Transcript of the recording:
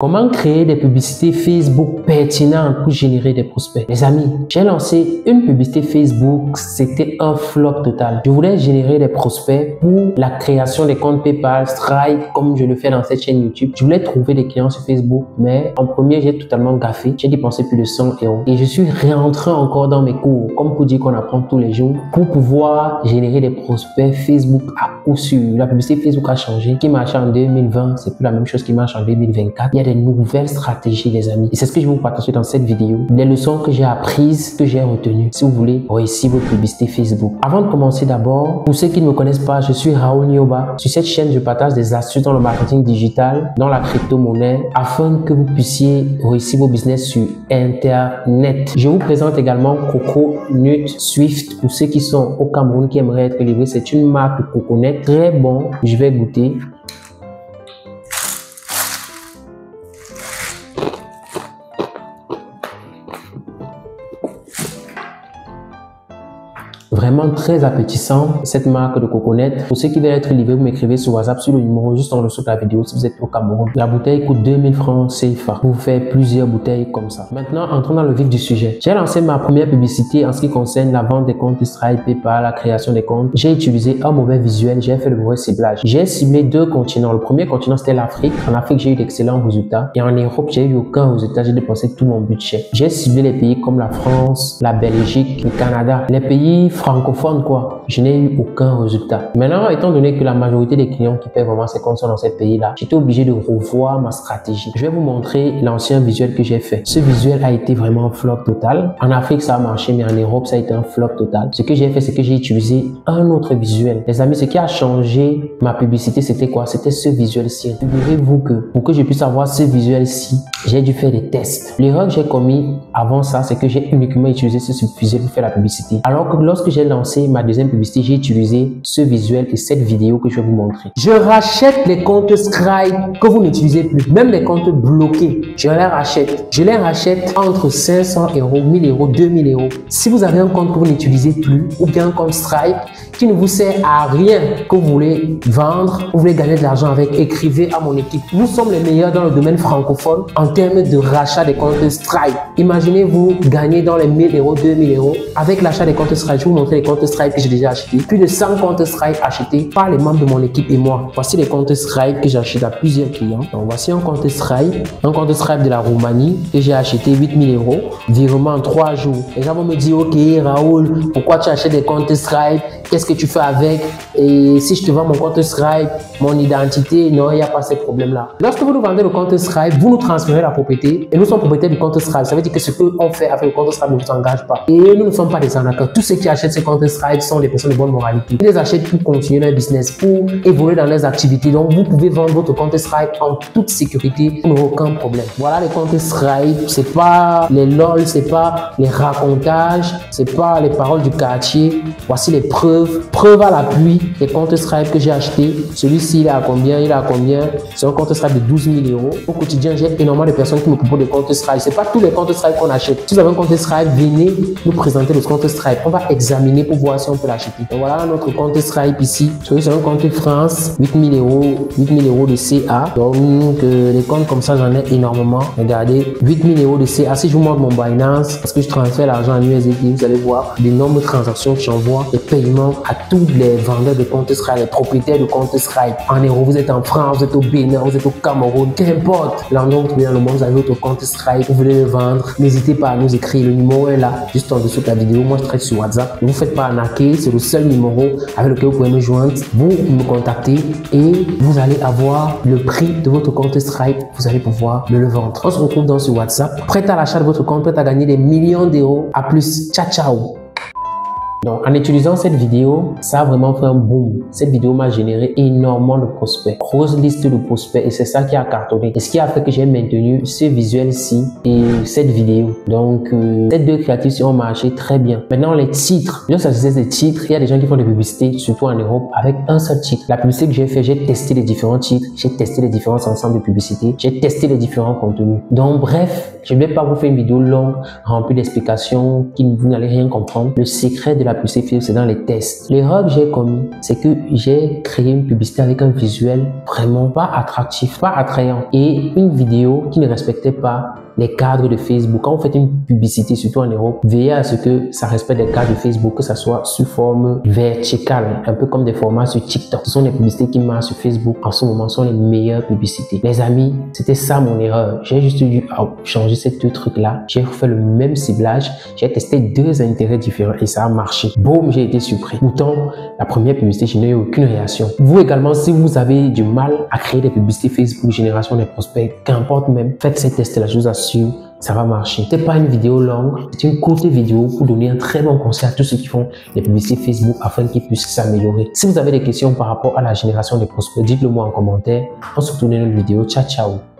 Comment créer des publicités Facebook pertinentes pour générer des prospects? Les amis, j'ai lancé une publicité Facebook, c'était un flop total. Je voulais générer des prospects pour la création des comptes PayPal, Stripe, comme je le fais dans cette chaîne YouTube. Je voulais trouver des clients sur Facebook, mais en premier, j'ai totalement gaffé. J'ai dépensé plus de 100 €. Et je suis réentré encore dans mes cours, comme pour dire qu'on apprend tous les jours, pour pouvoir générer des prospects Facebook à coup sûr. La publicité Facebook a changé. Ce qui marche en 2020, c'est plus la même chose qui marche en 2024. Il y a des nouvelles stratégies, les amis. Et c'est ce que je vais vous partager dans cette vidéo. Les leçons que j'ai apprises, que j'ai retenues. Si vous voulez réussir votre publicité Facebook. Avant de commencer d'abord, pour ceux qui ne me connaissent pas, je suis Raoul Nioba. Sur cette chaîne, je partage des astuces dans le marketing digital, dans la crypto-monnaie, afin que vous puissiez réussir vos business sur Internet. Je vous présente également Coconut Swift. Pour ceux qui sont au Cameroun, qui aimeraient être livrés, c'est une marque de coconut très bon. Je vais goûter. Vraiment très appétissant, cette marque de coconut. Pour ceux qui veulent être livrés, vous m'écrivez sur WhatsApp sur le numéro juste en dessous de la vidéo si vous êtes au Cameroun. La bouteille coûte 2000 francs CFA. Vous faites plusieurs bouteilles comme ça. Maintenant, entrons dans le vif du sujet. J'ai lancé ma première publicité en ce qui concerne la vente des comptes Stripe, PayPal, la création des comptes. J'ai utilisé un mauvais visuel, j'ai fait le mauvais ciblage. J'ai ciblé deux continents. Le premier continent, c'était l'Afrique. En Afrique, j'ai eu d'excellents résultats. Et en Europe, j'ai eu aucun résultat. J'ai dépensé tout mon budget. J'ai ciblé les pays comme la France, la Belgique, le Canada. Les pays francophone quoi, je n'ai eu aucun résultat. Maintenant, étant donné que la majorité des clients qui paient vraiment ces comptes sont dans ces pays-là, j'étais obligé de revoir ma stratégie. Je vais vous montrer l'ancien visuel que j'ai fait. Ce visuel a été vraiment un flop total. En Afrique, ça a marché, mais en Europe, ça a été un flop total. Ce que j'ai fait, c'est que j'ai utilisé un autre visuel. Les amis, ce qui a changé ma publicité, c'était quoi? C'était ce visuel-ci. Figurez-vous que pour que je puisse avoir ce visuel-ci, j'ai dû faire des tests. L'erreur que j'ai commis avant ça, c'est que j'ai uniquement utilisé ce visuel pour faire la publicité. Alors que lorsque j'ai lancé ma deuxième publicité, j'ai utilisé ce visuel et cette vidéo que je vais vous montrer. Je rachète les comptes Stripe que vous n'utilisez plus, même les comptes bloqués. Je les rachète. Je les rachète entre 500 €, 1000 €, 2000 €. Si vous avez un compte que vous n'utilisez plus ou bien un compte Stripe qui ne vous sert à rien, que vous voulez vendre, vous voulez gagner de l'argent avec, écrivez à mon équipe. Nous sommes les meilleurs dans le domaine francophone en termes de rachat des comptes Stripe. Imaginez-vous gagner dans les 1000 €, 2000 € avec l'achat des comptes Stripe. Je vais vous montrer les comptes Stripe que j'ai déjà acheté. Plus de 100 comptes Stripe achetés par les membres de mon équipe et moi. Voici les comptes Stripe que j'ai achetés à plusieurs clients. Donc voici un compte Stripe de la Roumanie que j'ai acheté 8000 €. Virement en 3 jours. Les gens vont me dire, ok Raoul, pourquoi tu achètes des comptes Stripe? Qu'est-ce que tu fais avec? Et si je te vends mon compte Stripe, mon identité, non, il n'y a pas ces problèmes-là. Lorsque vous nous vendez le compte Stripe, vous nous transférez la propriété et nous sommes propriétaires du compte Stripe. Ça veut dire que ce qu'on fait avec le compte Stripe ne vous engage pas. Et nous ne sommes pas des arnaqueurs. Tous ceux qui achètent ces comptes Stripe sont des personnes de bonne moralité. Ils les achètent pour continuer leur business, pour évoluer dans leurs activités. Donc, vous pouvez vendre votre compte Stripe en toute sécurité pour aucun problème. Voilà les comptes Stripe. C'est pas les lol, c'est pas les racontages, c'est pas les paroles du quartier. Voici les preuves à l'appui des comptes Stripe que j'ai acheté. Celui-ci, il est à combien? Il est à combien? C'est un compte Stripe de 12 000 €. Au quotidien, j'ai énormément de personnes qui me proposent des comptes Stripe. C'est pas tous les comptes Stripe qu'on achète. Si vous avez un compte Stripe, venez nous présenter le compte Stripe. On va examiner pour voir si on peut l'acheter. Donc voilà notre compte Stripe ici. C'est un compte France, 8000 €, 8000 € de CA. Donc les comptes comme ça, j'en ai énormément. Regardez, 8000 € de CA. Si je vous montre mon Binance, parce que je transfère l'argent en USDT, vous allez voir des nombres de transactions que j'envoie, des paiements à tous les vendeurs de comptes Stripe, les propriétaires de comptes Stripe. En euros, vous êtes en France, vous êtes au Bénin, vous êtes au Cameroun, qu'importe l'endroit où vous trouvez dans le monde, vous avez votre compte Stripe, vous voulez le vendre, n'hésitez pas à nous écrire. Le numéro est là, juste en dessous de la vidéo. Moi, je traite sur WhatsApp. Ne vous faites pas arnaquer, c'est le seul numéro avec lequel vous pouvez me joindre. Vous me contactez et vous allez avoir le prix de votre compte Stripe. Vous allez pouvoir le vendre. On se retrouve dans ce WhatsApp. Prêt à l'achat de votre compte, prêt à gagner des millions d'euros. À plus. Ciao, ciao. Donc, en utilisant cette vidéo, ça a vraiment fait un boom. Cette vidéo m'a généré énormément de prospects, grosse liste de prospects, et c'est ça qui a cartonné. Et ce qui a fait que j'ai maintenu ce visuel-ci et cette vidéo. Donc, ces deux créatifs ont marché très bien. Maintenant, les titres. Lorsqu'il s'agissait des titres, il y a des gens qui font des publicités, surtout en Europe, avec un seul titre. La publicité que j'ai fait, j'ai testé les différents titres, j'ai testé les différents ensembles de publicités, j'ai testé les différents contenus. Donc, bref, je ne vais pas vous faire une vidéo longue, remplie d'explications, vous n'allez rien comprendre. Le secret de la publicité Facebook, c'est dans les tests. L'erreur que j'ai commise, c'est que j'ai créé une publicité avec un visuel vraiment pas attractif, pas attrayant et une vidéo qui ne respectait pas les cadres de Facebook. Quand vous faites une publicité, surtout en Europe, veillez à ce que ça respecte les cadres de Facebook, que ça soit sous forme verticale, un peu comme des formats sur TikTok. Ce sont les publicités qui marchent sur Facebook en ce moment, sont les meilleures publicités. Les amis, c'était ça mon erreur. J'ai juste dû changer ces deux trucs-là. J'ai fait le même ciblage. J'ai testé deux intérêts différents et ça a marché. Boum, j'ai été surpris. Pourtant, la première publicité, je n'ai eu aucune réaction. Vous également, si vous avez du mal à créer des publicités Facebook, génération des prospects, qu'importe même, faites ces tests-là, je vous assure, ça va marcher. C'est pas une vidéo longue, c'est une courte vidéo pour donner un très bon conseil à tous ceux qui font les publicités Facebook afin qu'ils puissent s'améliorer. Si vous avez des questions par rapport à la génération des prospects, dites-le moi en commentaire. On se retrouve dans une autre vidéo. Ciao, ciao.